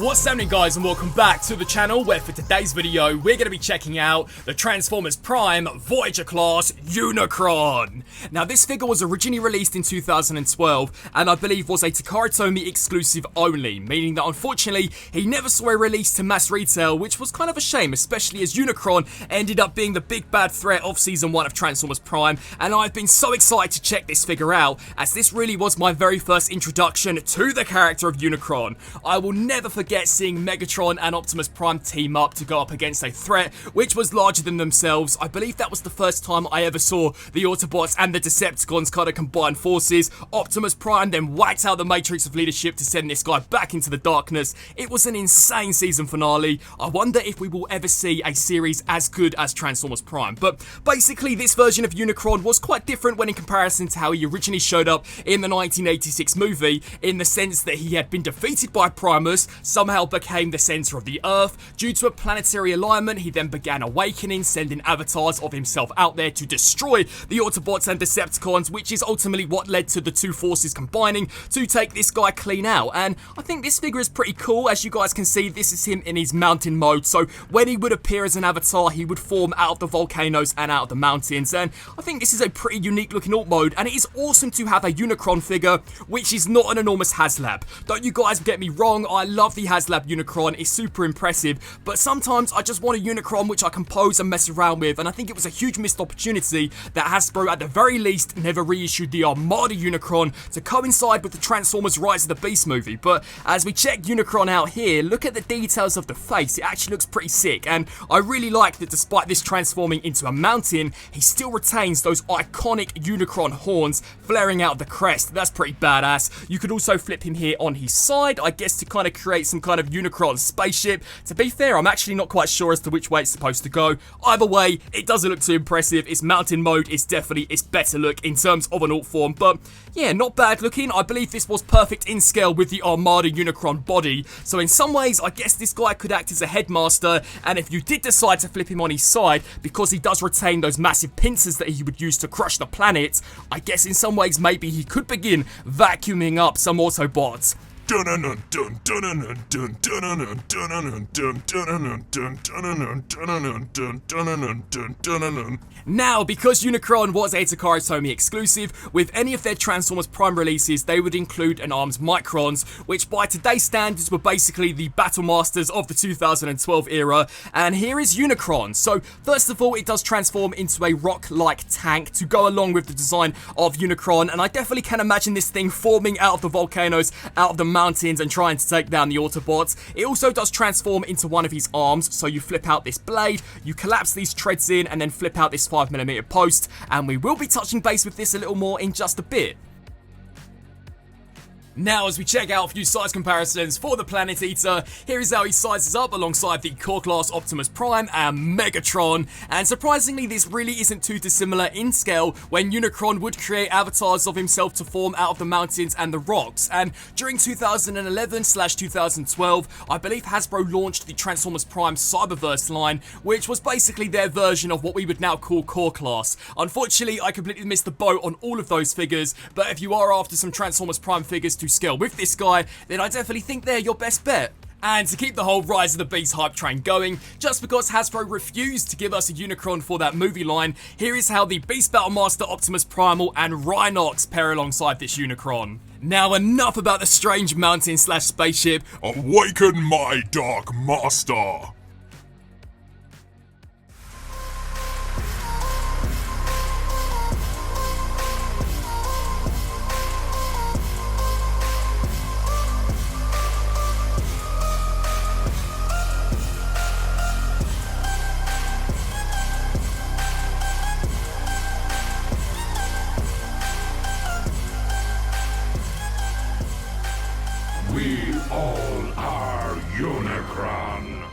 What's happening, guys, and welcome back to the channel, where for today's video we're going to be checking out the Transformers Prime Voyager class Unicron. Now, this figure was originally released in 2012 and I believe was a Takara Tomy exclusive only, meaning that unfortunately he never saw a release to mass retail, which was kind of a shame, especially as Unicron ended up being the big bad threat of season 1 of Transformers Prime. And I've been so excited to check this figure out, as this really was my very first introduction to the character of Unicron. I will never forget seeing Megatron and Optimus Prime team up to go up against a threat which was larger than themselves. I believe that was the first time I ever saw the Autobots and the Decepticons kind of combine forces. Optimus Prime then whacked out the Matrix of Leadership to send this guy back into the darkness. It was an insane season finale. I wonder if we will ever see a series as good as Transformers Prime. But basically, this version of Unicron was quite different when in comparison to how he originally showed up in the 1986 movie, in the sense that he had been defeated by Primus, somehow became the center of the Earth. Due to a planetary alignment, he then began awakening, sending avatars of himself out there to destroy the Autobots and Decepticons, which is ultimately what led to the two forces combining to take this guy clean out. And I think this figure is pretty cool. As you guys can see, this is him in his mountain mode, so when he would appear as an avatar, he would form out of the volcanoes and out of the mountains. And I think this is a pretty unique looking alt mode, and it is awesome to have a Unicron figure which is not an enormous HasLab. Don't you guys get me wrong, I love the HasLab Unicron, it's super impressive, but sometimes I just want a Unicron which I can pose and mess around with, and I think it was a huge missed opportunity that Hasbro at the very least never reissued the Armada Unicron to coincide with the Transformers Rise of the Beast movie. But as we check Unicron out here, look at the details of the face, it actually looks pretty sick, and I really like that despite this transforming into a mountain, he still retains those iconic Unicron horns flaring out of the crest. That's pretty badass. You could also flip him here on his side, I guess to kind of create some kind of Unicron spaceship. To be fair, I'm actually not quite sure as to which way it's supposed to go. Either way, it doesn't look too impressive. Its mountain mode is definitely its better look in terms of an alt form, but yeah, not bad looking. I believe this was perfect in scale with the Armada Unicron body, so in some ways I guess this guy could act as a headmaster, and if you did decide to flip him on his side, because he does retain those massive pincers that he would use to crush the planet, I guess in some ways maybe he could begin vacuuming up some Autobots. Now, because Unicron was a Takara Tomy exclusive, with any of their Transformers Prime releases, they would include and arms Microns, which by today's standards were basically the Battle Masters of the 2012 era, and here is Unicron. So, first of all, it does transform into a rock-like tank to go along with the design of Unicron, and I definitely can imagine this thing forming out of the volcanoes, out of the mountains, and trying to take down the Autobots. It also does transform into one of his arms, so you flip out this blade, you collapse these treads in, and then flip out this 5mm post, and we will be touching base with this a little more in just a bit. Now, as we check out a few size comparisons for the Planet Eater, here is how he sizes up alongside the core class Optimus Prime and Megatron, and surprisingly this really isn't too dissimilar in scale when Unicron would create avatars of himself to form out of the mountains and the rocks. And during 2011/2012, I believe Hasbro launched the Transformers Prime Cyberverse line, which was basically their version of what we would now call core class. Unfortunately, I completely missed the boat on all of those figures, but if you are after some Transformers Prime figures to scale with this guy, then I definitely think they're your best bet. And to keep the whole Rise of the Beast hype train going, just because Hasbro refused to give us a Unicron for that movie line, here is how the Beast Battle Master Optimus Primal and Rhinox pair alongside this Unicron. Now, enough about the strange mountain slash spaceship. Awaken my Dark Master! We all are Unicron.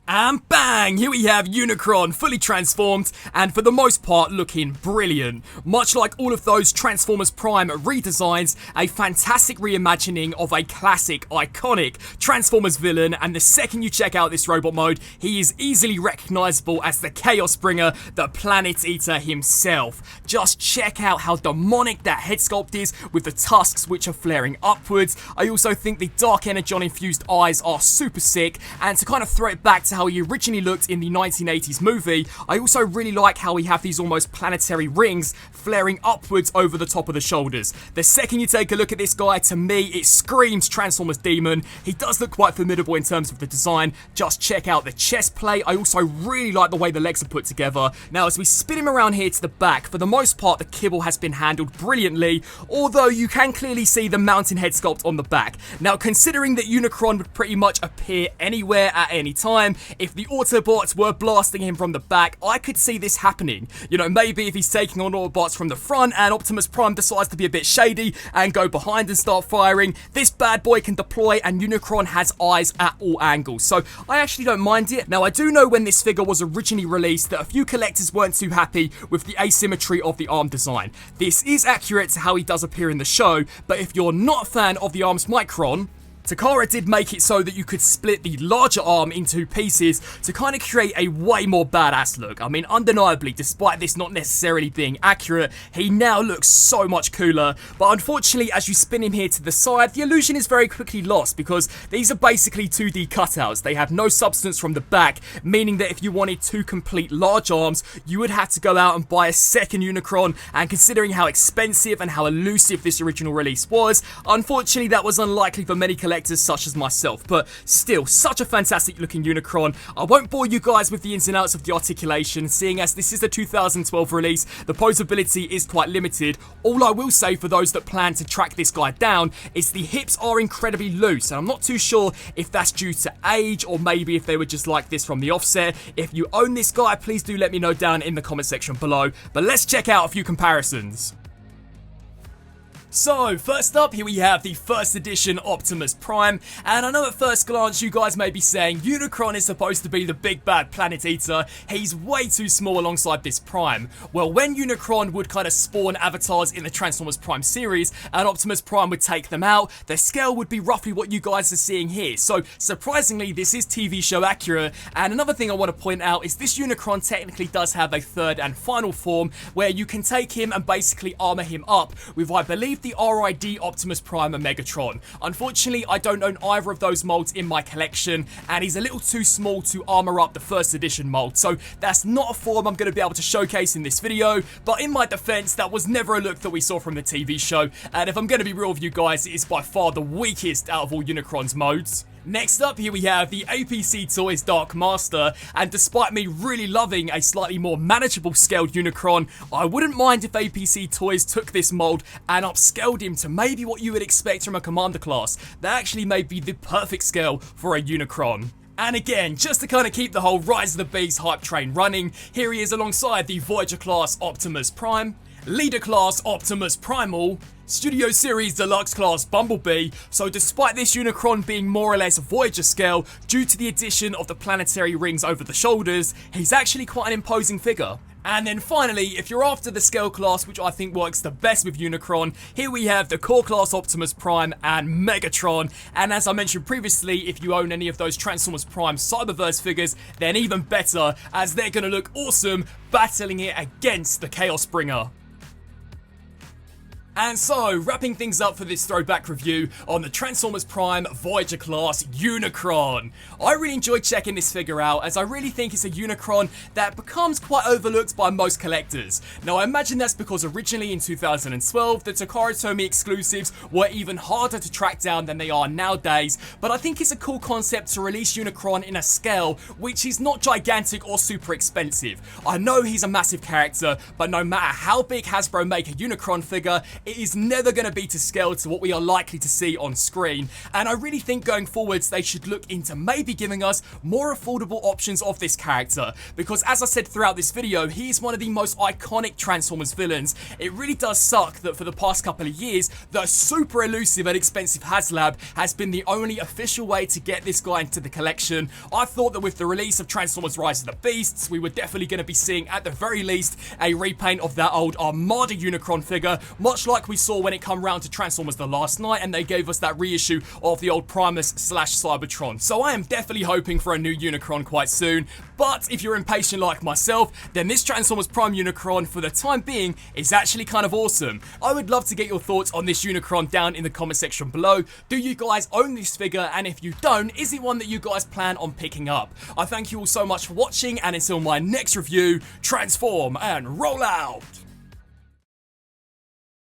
And bam! bang, here we have Unicron fully transformed and for the most part looking brilliant. Much like all of those Transformers Prime redesigns, a fantastic reimagining of a classic, iconic Transformers villain, and the second you check out this robot mode, he is easily recognizable as the Chaos Bringer, the Planet Eater himself. Just check out how demonic that head sculpt is with the tusks which are flaring upwards. I also think the Dark Energon infused eyes are super sick, and to kind of throw it back to how he originally looked in the 1980s movie, I also really like how we have these almost planetary rings flaring upwards over the top of the shoulders. The second you take a look at this guy, to me it screams Transformers Demon. He does look quite formidable in terms of the design. Just check out the chest plate. I also really like the way the legs are put together. Now as we spin him around here to the back, for the most part the kibble has been handled brilliantly, although you can clearly see the mountain head sculpt on the back. Now considering that Unicron would pretty much appear anywhere at any time, if the Autobots were blasting him from the back, I could see this happening. You know, maybe if he's taking on Autobots from the front and Optimus Prime decides to be a bit shady and go behind and start firing, this bad boy can deploy and Unicron has eyes at all angles. So I actually don't mind it. Now I do know when this figure was originally released that a few collectors weren't too happy with the asymmetry of the arm design. This is accurate to how he does appear in the show, but if you're not a fan of the arm's Micron, Takara did make it so that you could split the larger arm into pieces to kind of create a way more badass look. I mean, undeniably, despite this not necessarily being accurate, he now looks so much cooler. But unfortunately, as you spin him here to the side, the illusion is very quickly lost because these are basically 2D cutouts. They have no substance from the back, meaning that if you wanted two complete large arms, you would have to go out and buy a second Unicron, and considering how expensive and how elusive this original release was, unfortunately that was unlikely for many collectors such as myself. But still, such a fantastic looking Unicron. I won't bore you guys with the ins and outs of the articulation, seeing as this is a 2012 release, the posability is quite limited. All I will say for those that plan to track this guy down is the hips are incredibly loose, and I'm not too sure if that's due to age or maybe if they were just like this from the offset. If you own this guy, please do let me know down in the comment section below. But let's check out a few comparisons. So, first up, here we have the first edition Optimus Prime, and I know at first glance you guys may be saying Unicron is supposed to be the big bad Planet Eater, he's way too small alongside this Prime. Well, when Unicron would kind of spawn avatars in the Transformers Prime series, and Optimus Prime would take them out, the scale would be roughly what you guys are seeing here. So, surprisingly, this is TV show accurate, and another thing I want to point out is this Unicron technically does have a third and final form, where you can take him and basically armor him up with, I believe, the RID Optimus Prime and Megatron. Unfortunately, I don't own either of those molds in my collection, and he's a little too small to armor up the first edition mold, so that's not a form I'm going to be able to showcase in this video. But in my defense, that was never a look that we saw from the TV show, and if I'm going to be real with you guys, it is by far the weakest out of all Unicron's modes. Next up, here we have the APC Toys Dark Master, and despite me really loving a slightly more manageable scaled Unicron, I wouldn't mind if APC Toys took this mold and upscaled him to maybe what you would expect from a Commander class. That actually may be the perfect scale for a Unicron. And again, just to kind of keep the whole Rise of the Beast hype train running, here he is alongside the Voyager class Optimus Prime, Leader class Optimus Primal, Studio Series Deluxe class Bumblebee. So despite this Unicron being more or less Voyager scale, due to the addition of the planetary rings over the shoulders, he's actually quite an imposing figure. And then finally, if you're after the scale class, which I think works the best with Unicron, here we have the core class Optimus Prime and Megatron. And as I mentioned previously, if you own any of those Transformers Prime Cyberverse figures, then even better, as they're going to look awesome battling it against the Chaos Bringer. And so, wrapping things up for this throwback review on the Transformers Prime Voyager class Unicron. I really enjoyed checking this figure out, as I really think it's a Unicron that becomes quite overlooked by most collectors. Now I imagine that's because originally in 2012 the Takara Tomy exclusives were even harder to track down than they are nowadays, but I think it's a cool concept to release Unicron in a scale which is not gigantic or super expensive. I know he's a massive character, but no matter how big Hasbro make a Unicron figure, it is never going to be to scale to what we are likely to see on screen, and I really think going forwards they should look into maybe giving us more affordable options of this character, because as I said throughout this video, he is one of the most iconic Transformers villains. It really does suck that for the past couple of years, the super elusive and expensive HasLab has been the only official way to get this guy into the collection. I thought that with the release of Transformers Rise of the Beasts, we were definitely going to be seeing at the very least a repaint of that old Armada Unicron figure, much like we saw when it come round to Transformers The Last Night and they gave us that reissue of the old Primus / Cybertron. So I am definitely hoping for a new Unicron quite soon, but if you're impatient like myself, then this Transformers Prime Unicron for the time being is actually kind of awesome. I would love to get your thoughts on this Unicron down in the comment section below. Do you guys own this figure, and if you don't, is it one that you guys plan on picking up? I thank you all so much for watching, and until my next review, transform and roll out!